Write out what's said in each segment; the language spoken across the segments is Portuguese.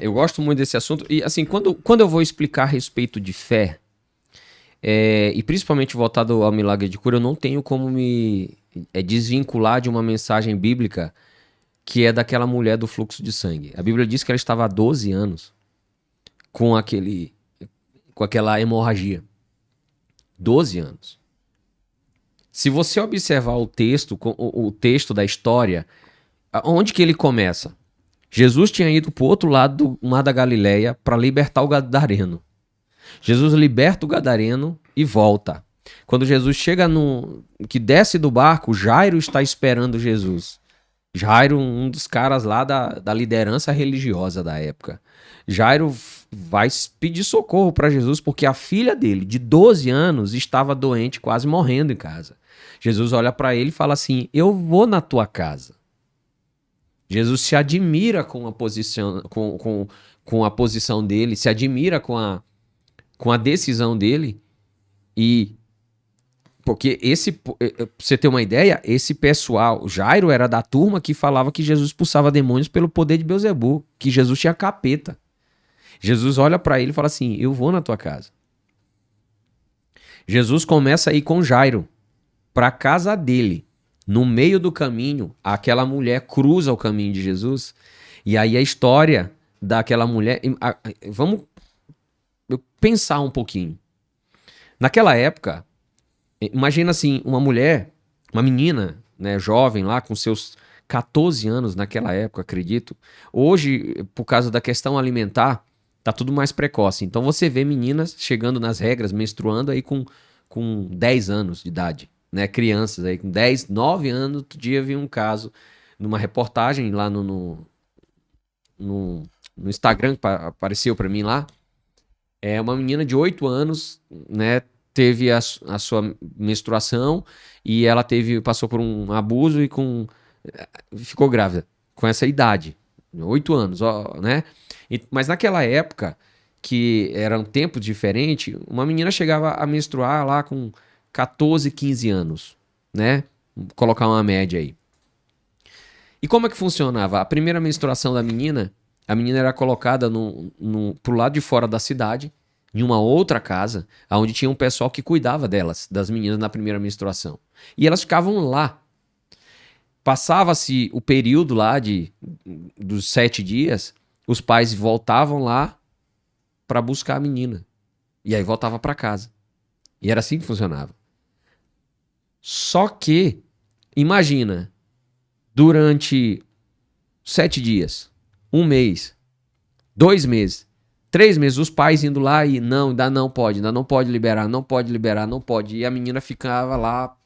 Eu gosto muito desse assunto. E assim, quando eu vou explicar a respeito de fé, e principalmente voltado ao milagre de cura, eu não tenho como me desvincular de uma mensagem bíblica que é daquela mulher do fluxo de sangue. A Bíblia diz que ela estava há 12 anos com aquela hemorragia. 12 anos. Se você observar o texto, o texto da história, onde que ele começa? Jesus tinha ido para o outro lado do Mar da Galileia para libertar o gadareno. Jesus liberta o gadareno e volta. Quando Jesus chega que desce do barco, Jairo está esperando Jesus. Jairo, um dos caras lá da liderança religiosa da época. Jairo vai pedir socorro para Jesus porque a filha dele, de 12 anos, estava doente, quase morrendo em casa. Jesus olha para ele e fala assim: eu vou na tua casa. Jesus se admira com a posição, com a posição dele, se admira com a decisão dele. E porque pra você ter uma ideia, esse pessoal, Jairo era da turma que falava que Jesus expulsava demônios pelo poder de Beelzebul, que Jesus tinha capeta. Jesus olha para ele e fala assim: eu vou na tua casa. Jesus começa a ir com Jairo para a casa dele. No meio do caminho, aquela mulher cruza o caminho de Jesus. E aí a história daquela mulher... Vamos pensar um pouquinho. Naquela época, imagina assim, uma mulher, uma menina, né, jovem lá, com seus 14 anos naquela época, acredito. Hoje, por causa da questão alimentar, tá tudo mais precoce. Então você vê meninas chegando nas regras, menstruando aí com 10 anos de idade. Né, crianças aí com 10, 9 anos. Outro dia vi um caso numa reportagem lá no Instagram que apareceu para mim lá. Uma menina de 8 anos, né, teve a sua menstruação e ela passou por um abuso e ficou grávida com essa idade, 8 anos, né? Mas naquela época, que era um tempo diferente, uma menina chegava a menstruar lá com 14, 15 anos, né? Vou colocar uma média aí. E como é que funcionava? A primeira menstruação da menina, a menina era colocada pro lado de fora da cidade, em uma outra casa, onde tinha um pessoal que cuidava delas, das meninas na primeira menstruação. E elas ficavam lá. Passava-se o período lá dos 7 dias, os pais voltavam lá para buscar a menina. E aí voltava para casa. E era assim que funcionava. Só que, imagina, durante 7 dias, 1 mês, 2 meses, 3 meses, os pais indo lá e ainda não pode liberar, não pode. E a menina ficava lá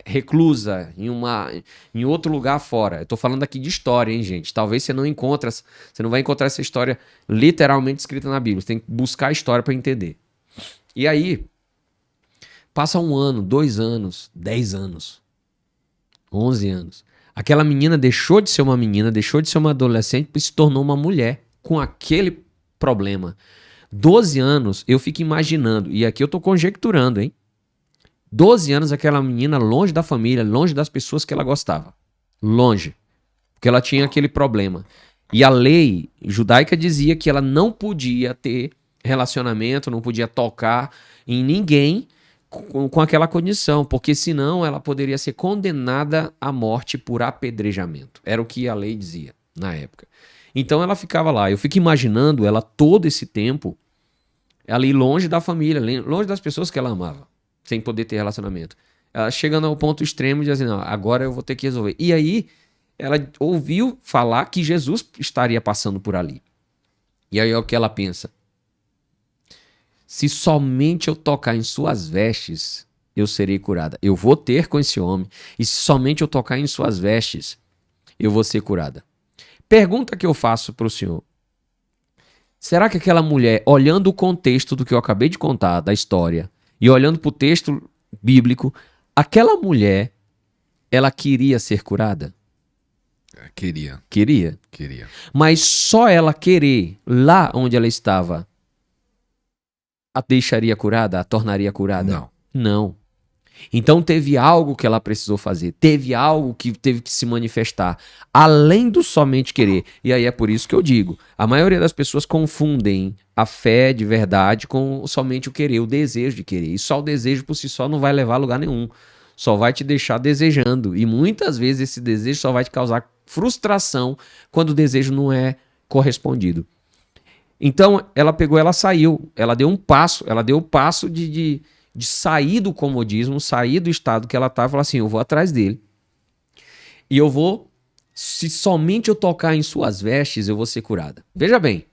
reclusa em outro lugar fora. Eu tô falando aqui de história, hein, gente? Talvez você não vai encontrar essa história literalmente escrita na Bíblia. Você tem que buscar a história para entender. E aí, passa 1 ano, 2 anos, 10 anos, 11 anos. Aquela menina deixou de ser uma menina, deixou de ser uma adolescente e se tornou uma mulher com aquele problema. 12 anos, eu fico imaginando, e aqui eu tô conjecturando, hein? 12 anos aquela menina longe da família, longe das pessoas que ela gostava. Longe. Porque ela tinha aquele problema. E a lei judaica dizia que ela não podia ter relacionamento, não podia tocar em ninguém com aquela condição, porque senão ela poderia ser condenada à morte por apedrejamento. Era o que a lei dizia na época. Então ela ficava lá. Eu fico imaginando ela todo esse tempo ali longe da família, longe das pessoas que ela amava, sem poder ter relacionamento. Ela chegando ao ponto extremo de dizer, não, agora eu vou ter que resolver. E aí ela ouviu falar que Jesus estaria passando por ali. E aí é o que ela pensa. Se somente eu tocar em suas vestes, eu serei curada. Eu vou ter com esse homem. E se somente eu tocar em suas vestes, eu vou ser curada. Pergunta que eu faço para o senhor. Será que aquela mulher, olhando o contexto do que eu acabei de contar, da história, e olhando para o texto bíblico, aquela mulher, ela queria ser curada? Queria. Queria. Queria. Mas só ela querer, lá onde ela estava, a deixaria curada? A tornaria curada? Não. Não. Então teve algo que ela precisou fazer, teve algo que teve que se manifestar, além do somente querer. E aí é por isso que eu digo, a maioria das pessoas confundem a fé de verdade com somente o querer, o desejo de querer. E só o desejo por si só não vai levar a lugar nenhum, só vai te deixar desejando. E muitas vezes esse desejo só vai te causar frustração quando o desejo não é correspondido. Então ela pegou, ela saiu, ela deu o passo de sair do comodismo, sair do estado que ela estava e falar assim, eu vou atrás dele. E eu vou, se somente eu tocar em suas vestes, eu vou ser curada. Veja bem,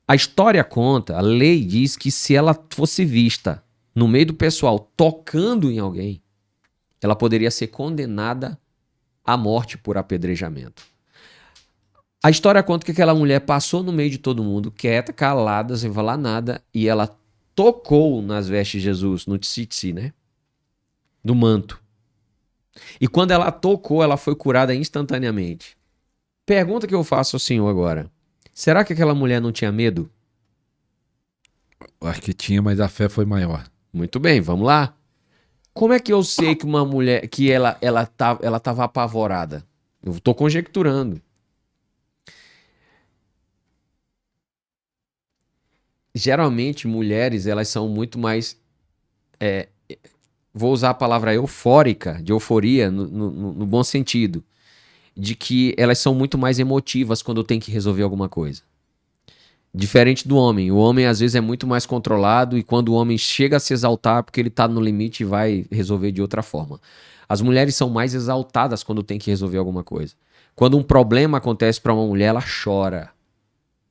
a história conta, a lei diz que se ela fosse vista no meio do pessoal tocando em alguém, ela poderia ser condenada à morte por apedrejamento. A história conta que aquela mulher passou no meio de todo mundo, quieta, calada, sem falar nada, e ela tocou nas vestes de Jesus, no tzitzit, né? Do manto. E quando ela tocou, ela foi curada instantaneamente. Pergunta que eu faço ao senhor agora. Será que aquela mulher não tinha medo? Acho que tinha, mas a fé foi maior. Muito bem, vamos lá. Como é que eu sei que uma mulher, que ela estava apavorada? Eu estou conjecturando. Geralmente, mulheres, elas são muito mais... vou usar a palavra eufórica, de euforia, no bom sentido. De que elas são muito mais emotivas quando tem que resolver alguma coisa. Diferente do homem. O homem, às vezes, é muito mais controlado e quando o homem chega a se exaltar, porque ele está no limite e vai resolver de outra forma. As mulheres são mais exaltadas quando tem que resolver alguma coisa. Quando um problema acontece para uma mulher, ela chora.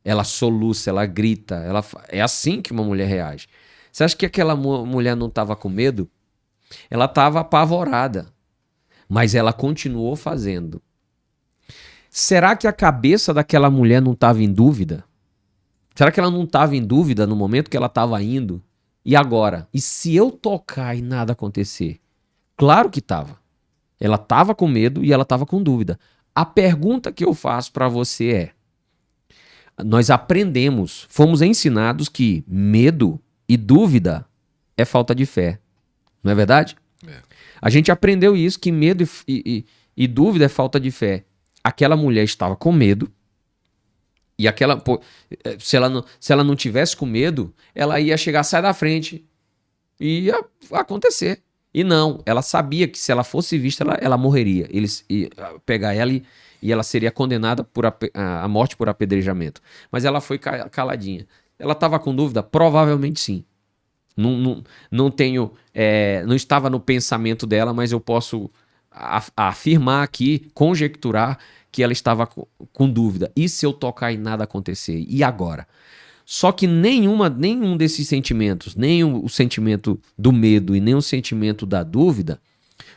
Ela soluça, ela grita. É assim que uma mulher reage. Você acha que aquela mulher não estava com medo? Ela estava apavorada. Mas ela continuou fazendo. Será que a cabeça daquela mulher não estava em dúvida? Será que ela não estava em dúvida no momento que ela estava indo? E agora? E se eu tocar e nada acontecer? Claro que estava. Ela estava com medo e ela estava com dúvida. A pergunta que eu faço para você é: nós aprendemos, fomos ensinados que medo e dúvida é falta de fé. Não é verdade? É. A gente aprendeu isso, que medo e dúvida é falta de fé. Aquela mulher estava com medo. E aquela, se ela não tivesse com medo, ela ia chegar, sai da frente. E ia acontecer. E não, ela sabia que se ela fosse vista, ela morreria. Eles iam pegar ela e ela seria condenada por a morte por apedrejamento. Mas ela foi caladinha. Ela estava com dúvida? Provavelmente sim. Não tenho, não estava no pensamento dela, mas eu posso afirmar aqui, conjecturar que ela estava com dúvida. E se eu tocar e nada acontecer? E agora? Só que nenhum desses sentimentos, nem o sentimento do medo e nem o sentimento da dúvida,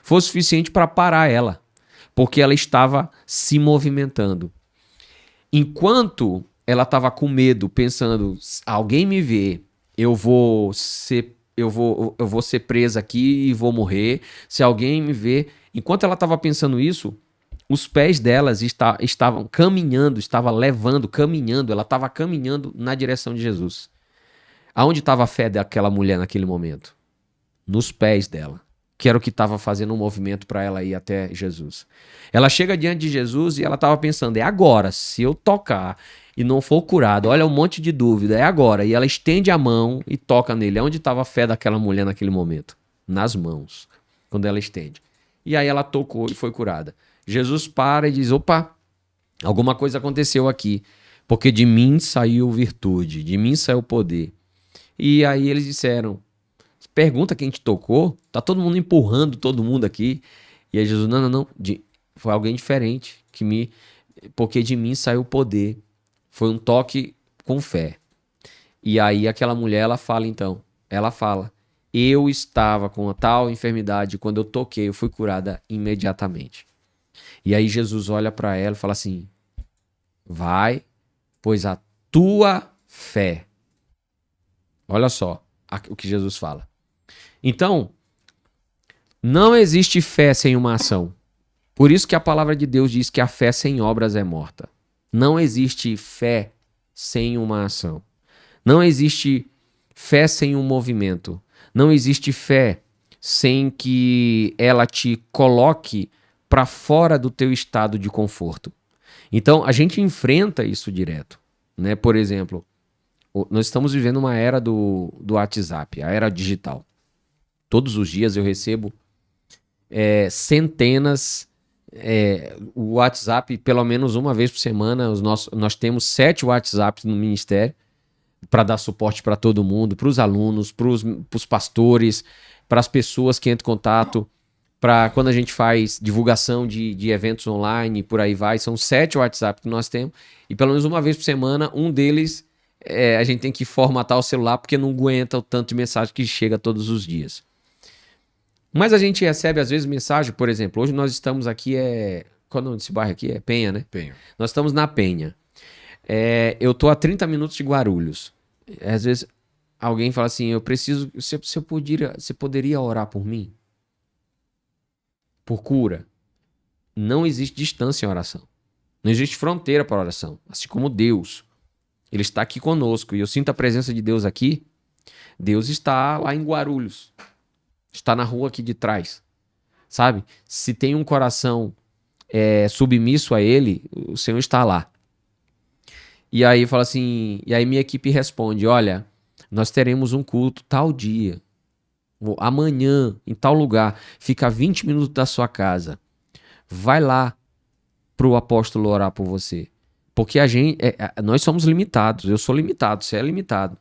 foi suficiente para parar ela, porque ela estava se movimentando. Enquanto ela estava com medo, pensando, alguém me vê, eu vou ser presa aqui e vou morrer. Se alguém me vê, enquanto ela estava pensando isso, os pés delas estavam caminhando, caminhando, ela estava caminhando na direção de Jesus. Aonde estava a fé daquela mulher naquele momento? Nos pés dela, que era o que estava fazendo um movimento para ela ir até Jesus. Ela chega diante de Jesus e ela estava pensando, é agora, se eu tocar e não for curado, olha um monte de dúvida, é agora. E ela estende a mão e toca nele. Onde estava a fé daquela mulher naquele momento? Nas mãos, quando ela estende. E aí ela tocou e foi curada. Jesus para e diz, opa, alguma coisa aconteceu aqui, porque de mim saiu virtude, de mim saiu poder. E aí eles disseram, pergunta quem te tocou, tá todo mundo empurrando todo mundo aqui. E aí Jesus, não, foi alguém diferente, porque de mim saiu poder. Foi um toque com fé. E aí aquela mulher, ela fala, eu estava com a tal enfermidade, quando eu toquei, eu fui curada imediatamente. E aí Jesus olha para ela e fala assim, vai, pois a tua fé. Olha só o que Jesus fala. Então, não existe fé sem uma ação. Por isso que a palavra de Deus diz que a fé sem obras é morta. Não existe fé sem uma ação. Não existe fé sem um movimento. Não existe fé sem que ela te coloque para fora do teu estado de conforto. Então, a gente enfrenta isso direto, né? Por exemplo, nós estamos vivendo uma era do WhatsApp, a era digital. Todos os dias eu recebo centenas, o WhatsApp pelo menos uma vez por semana. Nós temos 7 WhatsApps no ministério para dar suporte para todo mundo, para os alunos, para os pastores, para as pessoas que entram em contato, para quando a gente faz divulgação de eventos online, por aí vai. São 7 WhatsApp que nós temos, e pelo menos uma vez por semana, um deles a gente tem que formatar o celular, porque não aguenta o tanto de mensagem que chega todos os dias. Mas a gente recebe, às vezes, mensagem, por exemplo, hoje nós estamos aqui, qual é o nome desse bairro aqui? É Penha, né? Penha. Nós estamos na Penha. Eu tô a 30 minutos de Guarulhos. Às vezes, alguém fala assim, eu preciso, você poderia orar por mim? Por cura? Não existe distância em oração. Não existe fronteira para oração. Assim como Deus. Ele está aqui conosco. E eu sinto a presença de Deus aqui. Deus está lá em Guarulhos. Está na rua aqui de trás. Sabe? Se tem um coração submisso a Ele, o Senhor está lá. E aí fala assim, e aí minha equipe responde, olha, nós teremos um culto tal dia, amanhã, em tal lugar, fica a 20 minutos da sua casa. Vai lá pro apóstolo orar por você. Porque nós somos limitados, eu sou limitado, você é limitado.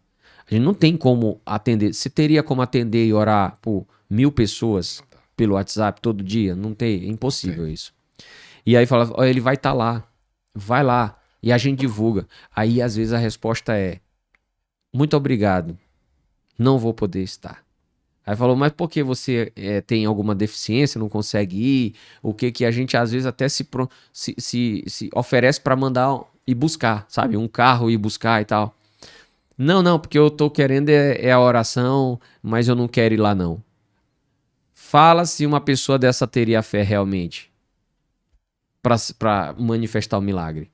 A gente não tem como atender. Você teria como atender e orar por 1000 pessoas pelo WhatsApp todo dia? Não tem, é impossível isso. E aí fala, olha, ele vai estar lá, vai lá. E a gente divulga. Aí, às vezes, a resposta é, muito obrigado, não vou poder estar. Aí falou, mas por que você tem alguma deficiência, não consegue ir? O que a gente, às vezes, até se oferece para mandar e buscar, sabe? Um carro e buscar e tal. Não, porque eu tô querendo a oração, mas eu não quero ir lá, não. Fala se uma pessoa dessa teria fé realmente para manifestar o milagre.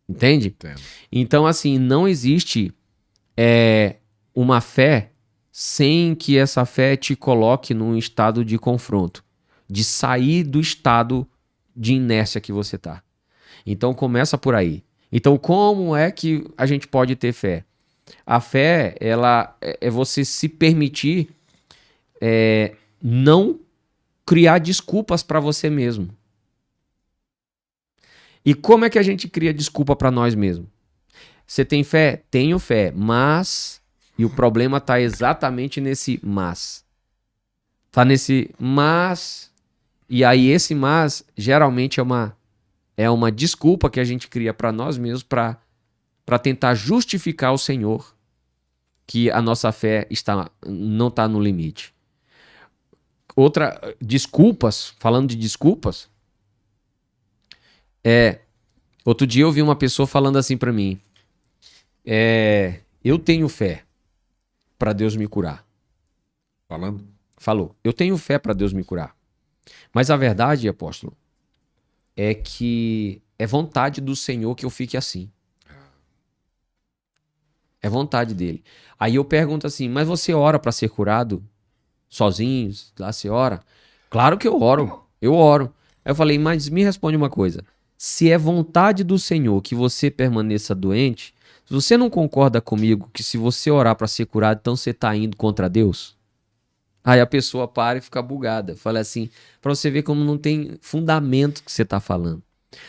Entende? Entendo. Então, assim, não existe uma fé sem que essa fé te coloque num estado de confronto, de sair do estado de inércia que você tá. Então, começa por aí. Então, como é que a gente pode ter fé? A fé, ela é você se permitir não criar desculpas para você mesmo. E como é que a gente cria desculpa para nós mesmos? Você tem fé? Tenho fé, mas... E o problema tá exatamente nesse mas. Tá nesse mas... E aí esse mas, geralmente é uma desculpa que a gente cria para nós mesmos para tentar justificar o Senhor que a nossa fé não está no limite. Desculpas, falando de desculpas... Outro dia eu vi uma pessoa falando assim pra mim, eu tenho fé pra Deus me curar. Falou, eu tenho fé pra Deus me curar. Mas a verdade, apóstolo, é que é vontade do Senhor que eu fique assim. É vontade dele. Aí eu pergunto assim, mas você ora pra ser curado? Sozinho? Lá você ora? Claro que eu oro. Aí eu falei, mas me responde uma coisa. Se é vontade do Senhor que você permaneça doente, você não concorda comigo que se você orar para ser curado, então você está indo contra Deus? Aí a pessoa para e fica bugada. Fala assim, para você ver como não tem fundamento que você está falando.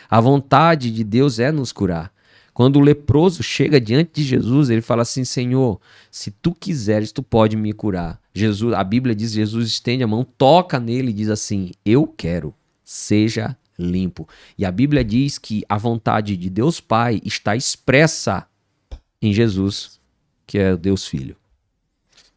A vontade de Deus é nos curar. Quando o leproso chega diante de Jesus, ele fala assim, Senhor, se tu quiseres, tu pode me curar. A Bíblia diz, Jesus estende a mão, toca nele e diz assim, eu quero, seja limpo. E a Bíblia diz que a vontade de Deus Pai está expressa em Jesus, que é o Deus Filho.